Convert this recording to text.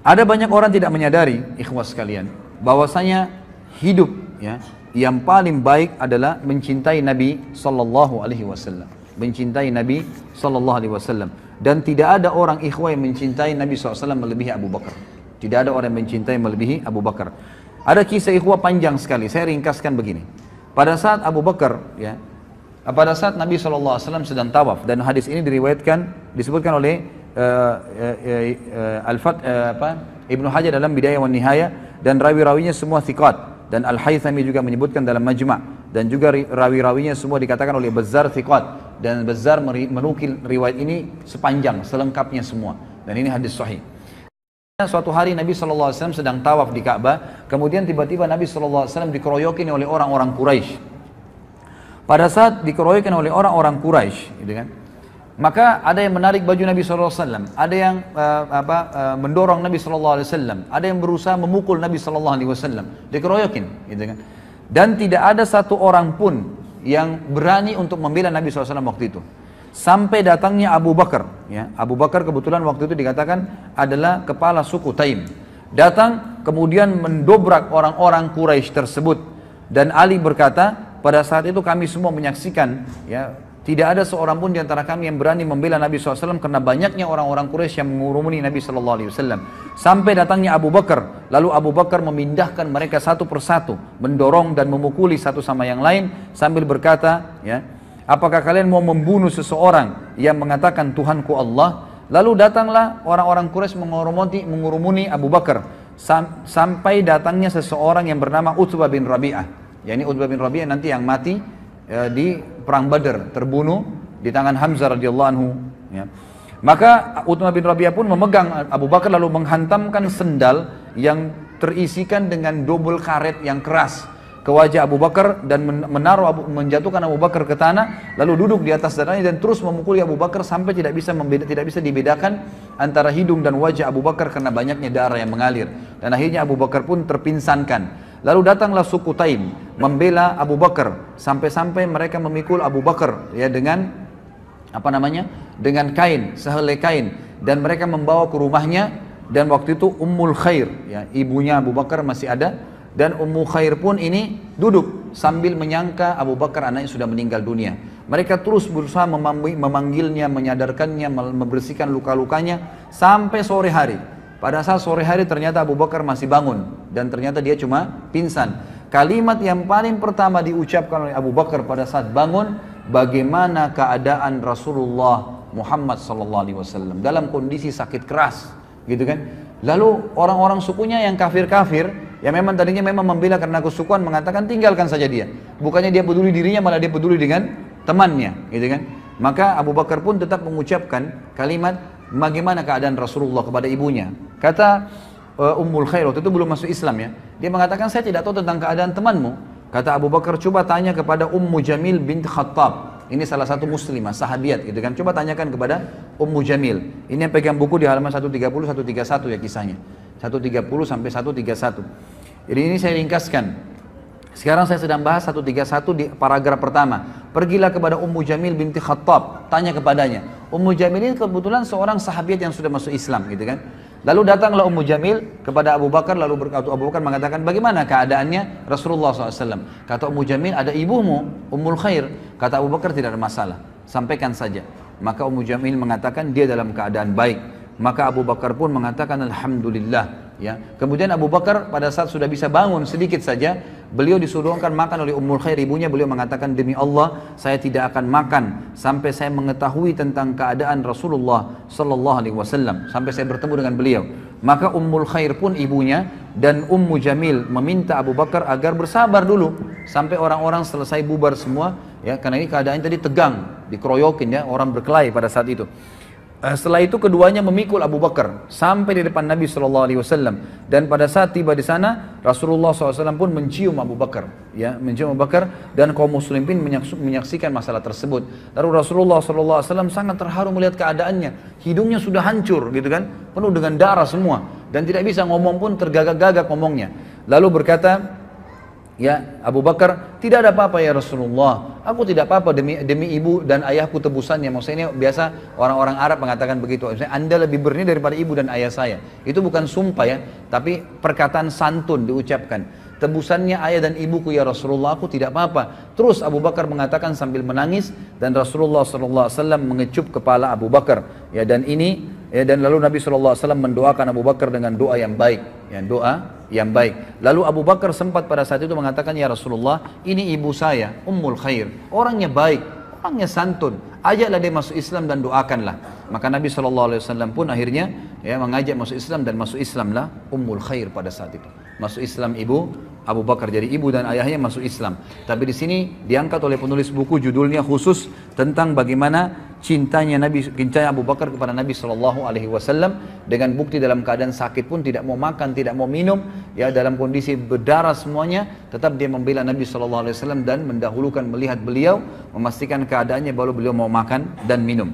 Ada banyak orang tidak menyadari, ikhwas sekalian, bahwasanya hidup ya yang paling baik adalah mencintai Nabi sallallahu alaihi wasallam. Mencintai Nabi sallallahu alaihi wasallam, dan tidak ada orang ikhwah yang mencintai Nabi SAW melebihi Abu Bakar. Tidak ada orang yang mencintai melebihi Abu Bakar. Ada kisah ikhwah panjang sekali, saya ringkaskan begini. Pada saat Abu Bakar ya, pada saat Nabi SAW sedang tawaf, dan hadis ini disebutkan oleh Ibnu Hajar dalam Bidayah wan Nihayah, dan rawi-rawinya semua thiqat, dan Al-Haythami juga menyebutkan dalam Majma', dan juga rawi-rawinya semua dikatakan oleh Bazzar thiqat, dan Bazzar menukil riwayat ini sepanjang, selengkapnya semua, dan ini hadis sahih. Suatu hari Nabi SAW sedang tawaf di Ka'bah, kemudian tiba-tiba Nabi SAW dikeroyokin oleh orang-orang Quraisy. Pada saat dikeroyokin oleh orang-orang Quraisy, gitu kan, maka ada yang menarik baju Nabi SAW, ada yang mendorong Nabi SAW, ada yang berusaha memukul Nabi SAW, dikeroyokin, gitu kan. Dan tidak ada satu orang pun yang berani untuk membela Nabi SAW waktu itu. Sampai datangnya Abu Bakar, ya. Abu Bakar kebetulan waktu itu dikatakan adalah kepala suku Taim. Datang kemudian mendobrak orang-orang Quraisy tersebut. Dan Ali berkata, pada saat itu kami semua menyaksikan, ya, tidak ada seorang pun di antara kami yang berani membela Nabi SAW karena banyaknya orang-orang Quraisy yang mengurumuni Nabi SAW. Sampai datangnya Abu Bakar, lalu Abu Bakar memindahkan mereka satu persatu, mendorong dan memukuli satu sama yang lain sambil berkata, ya, apakah kalian mau membunuh seseorang yang mengatakan Tuhanku Allah? Lalu datanglah orang-orang Quraisy mengurumuni Abu Bakar sampai datangnya seseorang yang bernama Utbah bin Rabi'ah. Yani Utbah bin Rabi'ah nanti yang mati di perang Badar, terbunuh di tangan Hamzah radhiyallahu anhu, ya. Maka Utbah bin Rabi'ah pun memegang Abu Bakar lalu menghantamkan sendal yang terisikan dengan dobel karet yang keras ke wajah Abu Bakar dan menjatuhkan Abu Bakar ke tanah, lalu duduk di atas dadanya dan terus memukuli Abu Bakar sampai tidak bisa dibedakan antara hidung dan wajah Abu Bakar karena banyaknya darah yang mengalir, dan akhirnya Abu Bakar pun terpinsankan. Lalu datanglah suku Taim membela Abu Bakar, sampai-sampai mereka memikul Abu Bakar ya dengan dengan kain, sehelai kain, dan mereka membawa ke rumahnya. Dan waktu itu Ummul Khair, ya, ibunya Abu Bakar masih ada, dan Ummu Khair pun ini duduk sambil menyangka Abu Bakar anaknya sudah meninggal dunia. Mereka terus berusaha memanggilnya, menyadarkannya, membersihkan luka-lukanya sampai sore hari. Pada saat sore hari ternyata Abu Bakar masih bangun dan ternyata dia cuma pingsan. Kalimat yang paling pertama diucapkan oleh Abu Bakar pada saat bangun, bagaimana keadaan Rasulullah Muhammad SAW dalam kondisi sakit keras, gitu kan? Lalu orang-orang sukunya yang kafir-kafir, yang memang tadinya memang membela karena kesukuan, mengatakan tinggalkan saja dia. Bukannya dia peduli dirinya, malah dia peduli dengan temannya, gitu kan? Maka Abu Bakar pun tetap mengucapkan kalimat, bagaimana keadaan Rasulullah kepada ibunya. Kata Ummul Khair, waktu itu belum masuk Islam ya, dia mengatakan saya tidak tahu tentang keadaan temanmu. Kata Abu Bakar, coba tanya kepada Ummu Jamil bint Khattab. Ini salah satu muslimah, sahabiat gitu kan. Coba tanyakan kepada Ummu Jamil. Ini yang pegang buku di halaman 130, 131 ya kisahnya. 130 sampai 131. Jadi ini saya ringkaskan. Sekarang saya sedang bahas 131 di paragraf pertama. Pergilah kepada Ummu Jamil binti Khattab, tanya kepadanya. Ummu Jamil ini kebetulan seorang sahabiat yang sudah masuk Islam, gitu kan. Lalu datanglah Ummu Jamil kepada Abu Bakar, lalu berkata, Abu Bakar mengatakan, bagaimana keadaannya Rasulullah SAW? Kata Ummu Jamil, ada ibumu, Ummul Khair. Kata Abu Bakar, tidak ada masalah, sampaikan saja. Maka Ummu Jamil mengatakan dia dalam keadaan baik. Maka Abu Bakar pun mengatakan Alhamdulillah. Ya. Kemudian Abu Bakar pada saat sudah bisa bangun sedikit saja, beliau disuruhkan makan oleh Ummul Khair, ibunya. Beliau mengatakan, demi Allah saya tidak akan makan sampai saya mengetahui tentang keadaan Rasulullah Sallallahu Alaihi Wasallam, sampai saya bertemu dengan beliau. Maka Ummul Khair pun ibunya dan Ummu Jamil meminta Abu Bakar agar bersabar dulu sampai orang-orang selesai bubar semua, ya, karena ini keadaannya tadi tegang, dikeroyokin, ya, orang berkelahi pada saat itu. Setelah itu keduanya memikul Abu Bakar sampai di depan Nabi SAW, dan pada saat tiba di sana Rasulullah SAW pun mencium Abu Bakar, ya, mencium Abu Bakar, dan kaum muslimin menyaksikan masalah tersebut. Lalu Rasulullah SAW sangat terharu melihat keadaannya, hidungnya sudah hancur, gitu kan, penuh dengan darah semua, dan tidak bisa ngomong pun, tergagak-gagak ngomongnya. Lalu berkata, Ya, Abu Bakar, tidak ada apa-apa ya Rasulullah. Aku tidak apa-apa demi ibu dan ayahku tebusannya. Maksudnya ini biasa orang-orang Arab mengatakan begitu. Maksudnya Anda lebih berani daripada ibu dan ayah saya. Itu bukan sumpah ya, tapi perkataan santun diucapkan. Tebusannya ayah dan ibuku ya Rasulullah, aku tidak apa-apa. Terus Abu Bakar mengatakan sambil menangis dan Rasulullah SAW mengecup kepala Abu Bakar. Ya, dan ini ya, dan lalu Nabi SAW mendoakan Abu Bakar dengan doa yang baik, ya, doa yang baik. Lalu Abu Bakar sempat pada saat itu mengatakan, ya Rasulullah, ini ibu saya, Ummul Khair, orangnya baik, orangnya santun, ajaklah dia masuk Islam dan doakanlah. Maka Nabi SAW pun akhirnya ya mengajak masuk Islam dan masuk Islamlah Ummul Khair pada saat itu. Masuk Islam ibu Abu Bakar, jadi ibu dan ayahnya masuk Islam. Tapi di sini diangkat oleh penulis buku judulnya khusus tentang bagaimana cintanya Abu Bakar kepada Nabi SAW dengan bukti dalam keadaan sakit pun tidak mau makan, tidak mau minum, ya dalam kondisi berdarah semuanya, tetap dia membela Nabi SAW dan mendahulukan melihat beliau, memastikan keadaannya baru beliau mau makan dan minum.